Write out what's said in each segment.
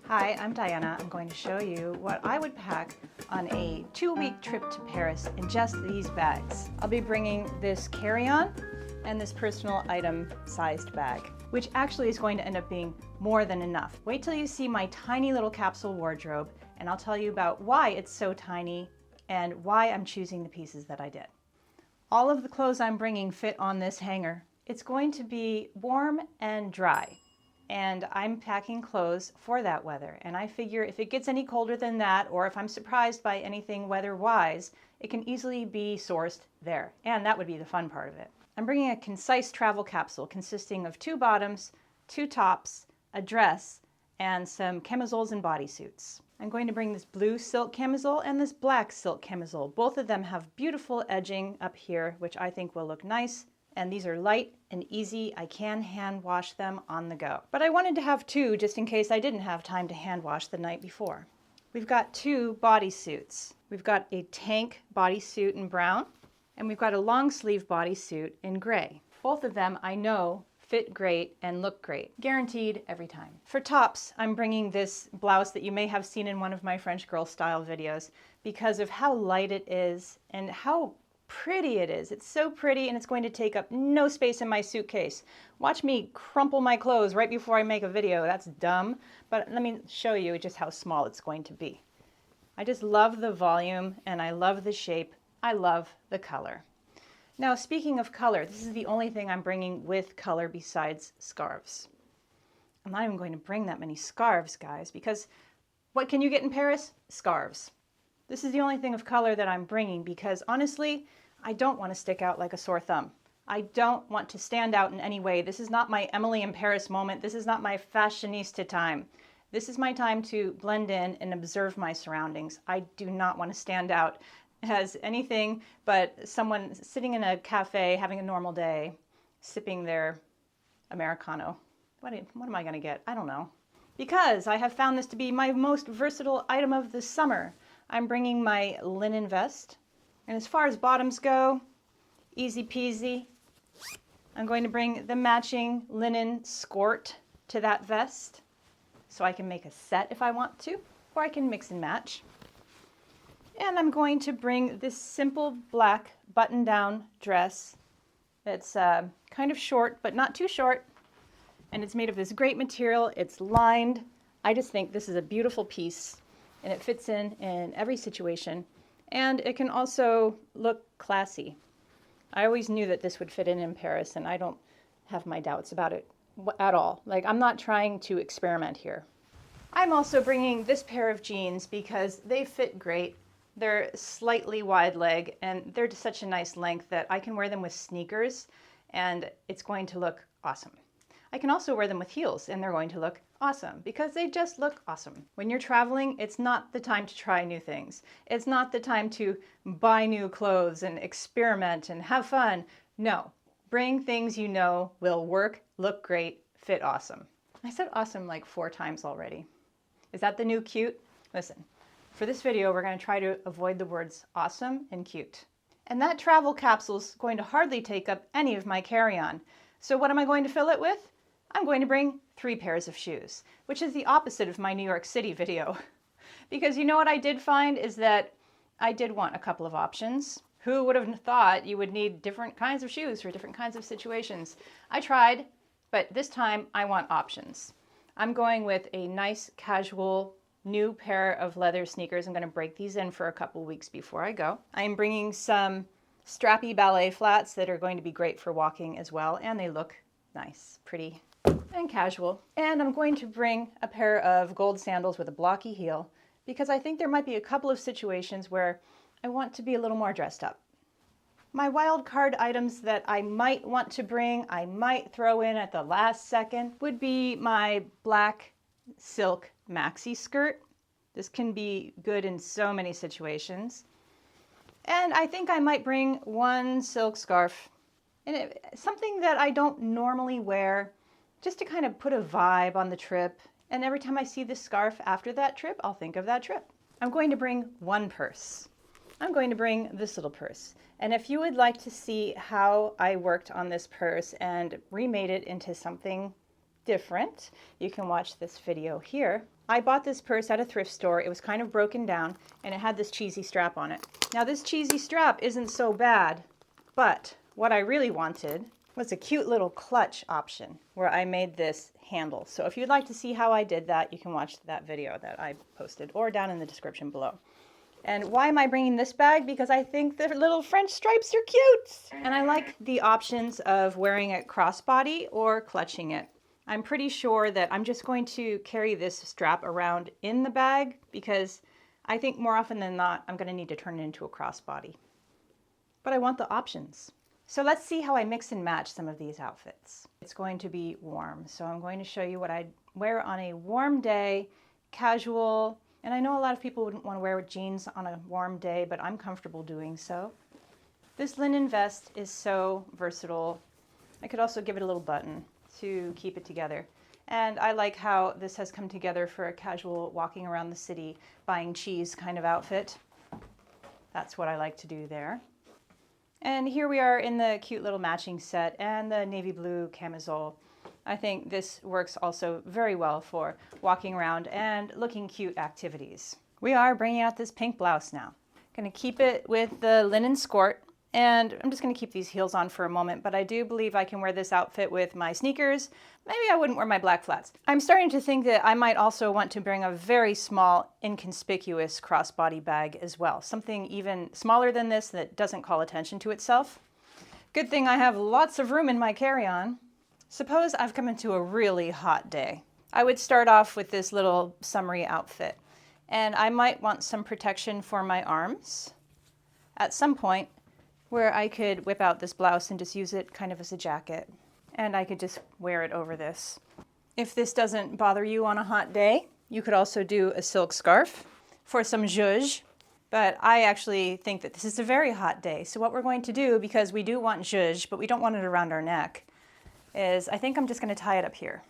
Hi, I'm Diana. I'm going to show you what I would pack on a 2-week trip to Paris in just these bags. I'll be bringing this carry-on and this personal item sized bag, which actually is going to end up being more than enough. Wait till you see my tiny little capsule wardrobe and I'll tell you about why it's so tiny and why I'm choosing the pieces that I did. All of the clothes I'm bringing fit on this hanger. It's going to be warm and dry. And I'm packing clothes for that weather. And I figure if it gets any colder than that, or if I'm surprised by anything weather-wise, it can easily be sourced there. And that would be the fun part of it. I'm bringing a concise travel capsule consisting of 2 bottoms, 2 tops, a dress, and some camisoles and bodysuits. I'm going to bring this blue silk camisole and this black silk camisole. Both of them have beautiful edging up here, which I think will look nice. And these are light and easy. I can hand wash them on the go. But I wanted to have 2 just in case I didn't have time to hand wash the night before. We've got 2 bodysuits. We've got a tank bodysuit in brown, and we've got a long sleeve bodysuit in gray. Both of them I know fit great and look great. Guaranteed every time. For tops, I'm bringing this blouse that you may have seen in one of my French girl style videos because of how light it is and how pretty it is. It's so pretty and it's going to take up no space in my suitcase. Watch me crumple my clothes right before I make a video. That's dumb, but let me show you just how small it's going to be. I just love the volume and I love the shape. I love the color. Now, speaking of color, this is the only thing I'm bringing with color besides scarves. I'm not even going to bring that many scarves, guys, because what can you get in Paris? Scarves. This is the only thing of color that I'm bringing because honestly, I don't want to stick out like a sore thumb. I don't want to stand out in any way. This is not my Emily in Paris moment. This is not my fashionista time. This is my time to blend in and observe my surroundings. I do not want to stand out as anything but someone sitting in a cafe having a normal day, sipping their Americano. What am I going to get? I don't know. Because I have found this to be my most versatile item of the summer. I'm bringing my linen vest, and as far as bottoms go, easy peasy. I'm going to bring the matching linen skirt to that vest, so I can make a set if I want to, or I can mix and match. And I'm going to bring this simple black button-down dress. It's kind of short, but not too short, and it's made of this great material. It's lined. I just think this is a beautiful piece. And it fits in every situation, and it can also look classy. I always knew that this would fit in Paris, and I don't have my doubts about it at all. Like, I'm not trying to experiment here. I'm also bringing this pair of jeans because they fit great. They're slightly wide leg, and they're just such a nice length that I can wear them with sneakers, and it's going to look awesome. I can also wear them with heels, and they're going to look awesome because they just look awesome. When you're traveling, it's not the time to try new things. It's not the time to buy new clothes and experiment and have fun. No, bring things you know will work, look great, fit awesome. I said awesome like 4 times already. Is that the new cute? Listen, for this video, we're going to try to avoid the words awesome and cute. And that travel capsule is going to hardly take up any of my carry-on. So what am I going to fill it with? I'm going to bring 3 pairs of shoes, which is the opposite of my New York City video. Because you know what I did find is that I did want a couple of options. Who would have thought you would need different kinds of shoes for different kinds of situations? I tried, but this time I want options. I'm going with a nice casual new pair of leather sneakers. I'm going to break these in for a couple weeks before I go. I'm bringing some strappy ballet flats that are going to be great for walking as well, and they look nice, pretty, and casual. And I'm going to bring a pair of gold sandals with a blocky heel because I think there might be a couple of situations where I want to be a little more dressed up. My wild card items that I might want to bring, I might throw in at the last second, would be my black silk maxi skirt. This can be good in so many situations. And I think I might bring 1 silk scarf, and something that I don't normally wear, just to kind of put a vibe on the trip. And every time I see this scarf after that trip, I'll think of that trip. I'm going to bring 1 purse. I'm going to bring this little purse. And if you would like to see how I worked on this purse and remade it into something different, you can watch this video here. I bought this purse at a thrift store. It was kind of broken down and it had this cheesy strap on it. Now this cheesy strap isn't so bad, but what I really wanted was a cute little clutch option where I made this handle. So if you'd like to see how I did that, you can watch that video that I posted or down in the description below. And why am I bringing this bag? Because I think the little French stripes are cute. And I like the options of wearing it crossbody or clutching it. I'm pretty sure that I'm just going to carry this strap around in the bag because I think more often than not, I'm going to need to turn it into a crossbody. But I want the options. So let's see how I mix and match some of these outfits. It's going to be warm, so I'm going to show you what I'd wear on a warm day, casual, and I know a lot of people wouldn't want to wear jeans on a warm day, but I'm comfortable doing so. This linen vest is so versatile. I could also give it a little button to keep it together. And I like how this has come together for a casual walking around the city buying cheese kind of outfit. That's what I like to do there. And here we are in the cute little matching set and the navy blue camisole. I think this works also very well for walking around and looking cute activities. We are bringing out this pink blouse now. Going to keep it with the linen skirt. And I'm just going to keep these heels on for a moment, but I do believe I can wear this outfit with my sneakers. Maybe I wouldn't wear my black flats. I'm starting to think that I might also want to bring a very small, inconspicuous crossbody bag as well. Something even smaller than this that doesn't call attention to itself. Good thing I have lots of room in my carry-on. Suppose I've come into a really hot day. I would start off with this little summery outfit, and I might want some protection for my arms at some point, where I could whip out this blouse and just use it kind of as a jacket. And I could just wear it over this. If this doesn't bother you on a hot day, you could also do a silk scarf for some zhuzh. But I actually think that this is a very hot day. So what we're going to do, because we do want zhuzh, but we don't want it around our neck, is I think I'm just going to tie it up here.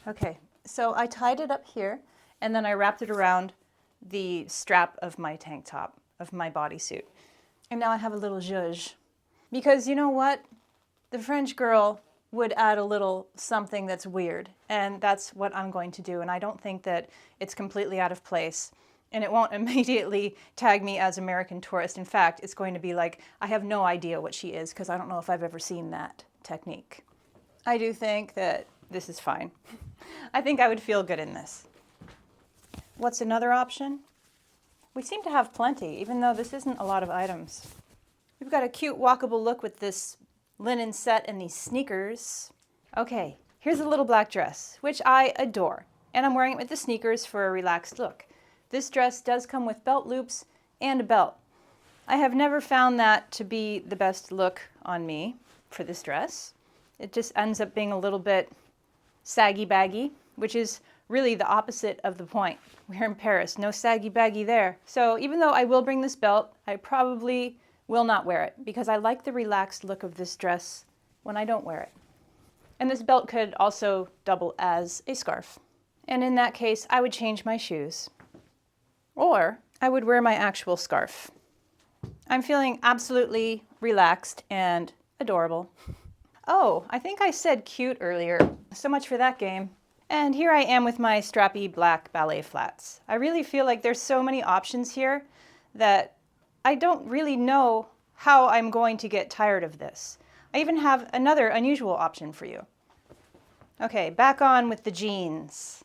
Okay, so I tied it up here, and then I wrapped it around the strap of my tank top, of my bodysuit. And now I have a little zhuzh. Because you know what? The French girl would add a little something that's weird. And that's what I'm going to do. And I don't think that it's completely out of place. And it won't immediately tag me as American tourist. In fact, it's going to be like, I have no idea what she is because I don't know if I've ever seen that technique. I do think that this is fine. I think I would feel good in this. What's another option? We seem to have plenty, even though this isn't a lot of items. We've got a cute walkable look with this linen set and these sneakers. Okay, here's a little black dress, which I adore. And I'm wearing it with the sneakers for a relaxed look. This dress does come with belt loops and a belt. I have never found that to be the best look on me for this dress. It just ends up being a little bit saggy baggy, which is really the opposite of the point. We're in Paris, no saggy baggy there. So even though I will bring this belt, I probably will not wear it because I like the relaxed look of this dress when I don't wear it. And this belt could also double as a scarf. And in that case, I would change my shoes. Or I would wear my actual scarf. I'm feeling absolutely relaxed and adorable. Oh, I think I said cute earlier. So much for that game. And here I am with my strappy black ballet flats. I really feel like there's so many options here that I don't really know how I'm going to get tired of this. I even have another unusual option for you. Okay, back on with the jeans.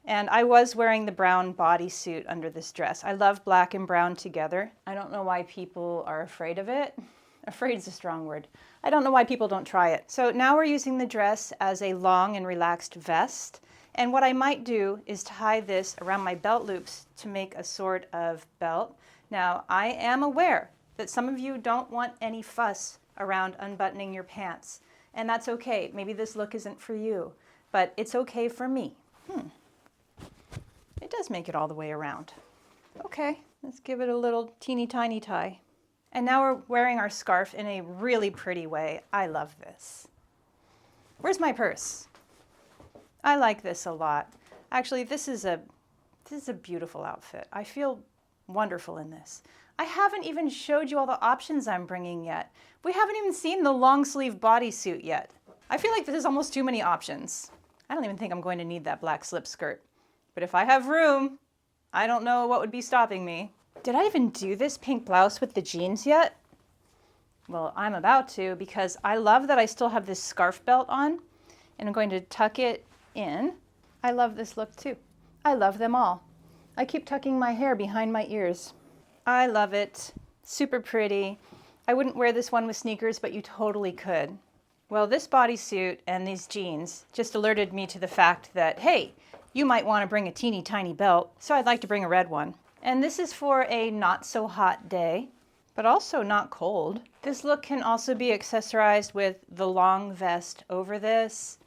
And I was wearing the brown bodysuit under this dress. I love black and brown together. I don't know why people are afraid of it. Afraid is a strong word. I don't know why people don't try it. So now we're using the dress as a long and relaxed vest. And what I might do is tie this around my belt loops to make a sort of belt. Now, I am aware that some of you don't want any fuss around unbuttoning your pants. And that's okay. Maybe this look isn't for you, but it's okay for me. It does make it all the way around. Okay, let's give it a little teeny tiny tie. And now we're wearing our scarf in a really pretty way. I love this. Where's my purse? I like this a lot. Actually, this is a beautiful outfit. I feel wonderful in this. I haven't even showed you all the options I'm bringing yet. We haven't even seen the long sleeve bodysuit yet. I feel like this is almost too many options. I don't even think I'm going to need that black slip skirt. But if I have room, I don't know what would be stopping me. Did I even do this pink blouse with the jeans yet? Well, I'm about to, because I love that I still have this scarf belt on, and I'm going to tuck it in. I love this look too. I love them all. I keep tucking my hair behind my ears. I love it. Super pretty. I wouldn't wear this one with sneakers, but you totally could. Well, this bodysuit and these jeans just alerted me to the fact that, hey, you might want to bring a teeny tiny belt, so I'd like to bring a red one. And this is for a not so hot day, but also not cold. This look can also be accessorized with the long vest over this,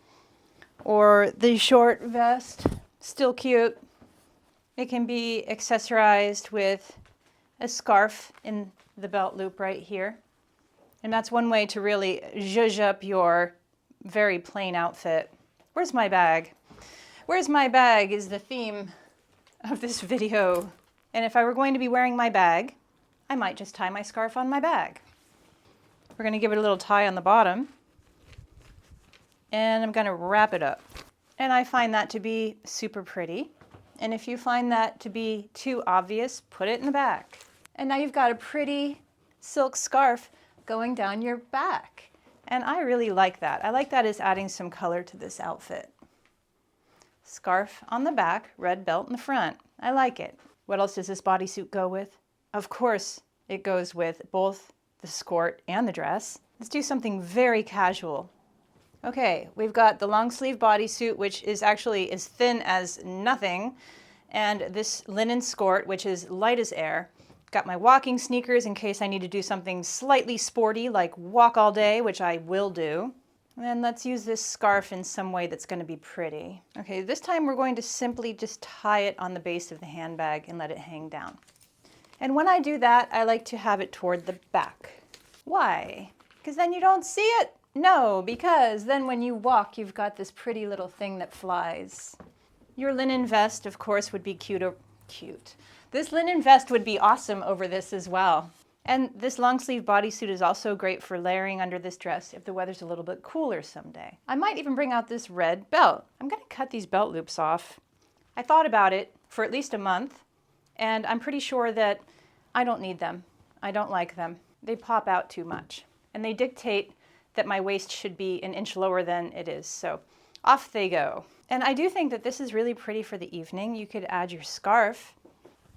or the short vest, still cute. It can be accessorized with a scarf in the belt loop right here. And that's one way to really zhuzh up your very plain outfit. Where's my bag? Where's my bag is the theme of this video. And if I were going to be wearing my bag, I might just tie my scarf on my bag. We're gonna give it a little tie on the bottom, and I'm gonna wrap it up. And I find that to be super pretty. And if you find that to be too obvious, put it in the back. And now you've got a pretty silk scarf going down your back. And I really like that. I like that as adding some color to this outfit. Scarf on the back, red belt in the front. I like it. What else does this bodysuit go with? Of course, it goes with both the skirt and the dress. Let's do something very casual. Okay, we've got the long sleeve bodysuit, which is actually as thin as nothing, and this linen skirt, which is light as air. Got my walking sneakers in case I need to do something slightly sporty, like walk all day, which I will do. And let's use this scarf in some way that's going to be pretty. Okay, this time we're going to simply just tie it on the base of the handbag and let it hang down. And when I do that, I like to have it toward the back. Why? Because then you don't see it? No, because then when you walk, you've got this pretty little thing that flies. Your linen vest, of course, would be cute. This linen vest would be awesome over this as well. And this long sleeve bodysuit is also great for layering under this dress if the weather's a little bit cooler someday. I might even bring out this red belt. I'm gonna cut these belt loops off. I thought about it for at least a month, and I'm pretty sure that I don't need them. I don't like them. They pop out too much, and they dictate that my waist should be an inch lower than it is, so off they go. And I do think that this is really pretty for the evening. You could add your scarf.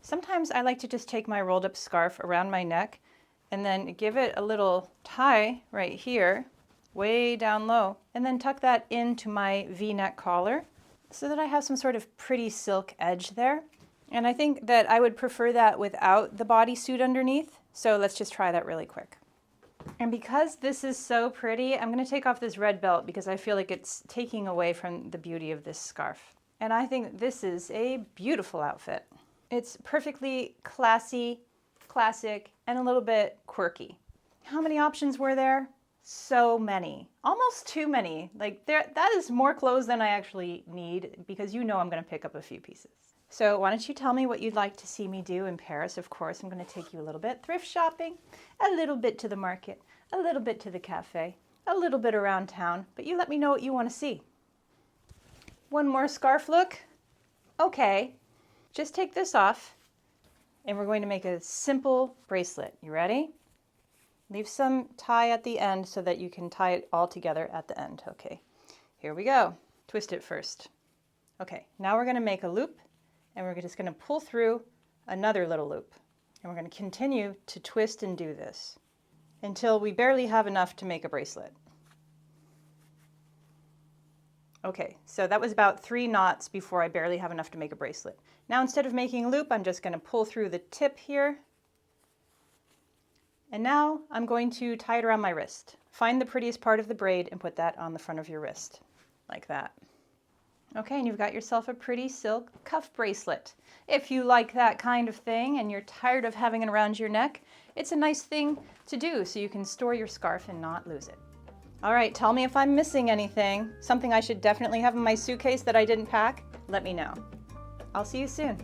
Sometimes I like to just take my rolled up scarf around my neck and then give it a little tie right here, way down low, and then tuck that into my V-neck collar so that I have some sort of pretty silk edge there. And I think that I would prefer that without the bodysuit underneath, so let's just try that really quick. And because this is so pretty, I'm going to take off this red belt because I feel like it's taking away from the beauty of this scarf. And I think this is a beautiful outfit. It's perfectly classy, classic, and a little bit quirky. How many options were there? So many. Almost too many. Like that is more clothes than I actually need because you know I'm going to pick up a few pieces. So why don't you tell me what you'd like to see me do in Paris? Of course, I'm going to take you a little bit thrift shopping, a little bit to the market, a little bit to the cafe, a little bit around town, but you let me know what you want to see. One more scarf look? Okay, just take this off and we're going to make a simple bracelet. You ready? Leave some tie at the end so that you can tie it all together at the end. Okay, here we go. Twist it first. Okay, now we're going to make a loop. And we're just going to pull through another little loop. And we're going to continue to twist and do this until we barely have enough to make a bracelet. Okay, so that was about 3 knots before I barely have enough to make a bracelet. Now instead of making a loop, I'm just going to pull through the tip here. And now I'm going to tie it around my wrist. Find the prettiest part of the braid and put that on the front of your wrist, like that. Okay, and you've got yourself a pretty silk cuff bracelet. If you like that kind of thing and you're tired of having it around your neck, it's a nice thing to do so you can store your scarf and not lose it. All right, tell me if I'm missing anything, something I should definitely have in my suitcase that I didn't pack. Let me know. I'll see you soon.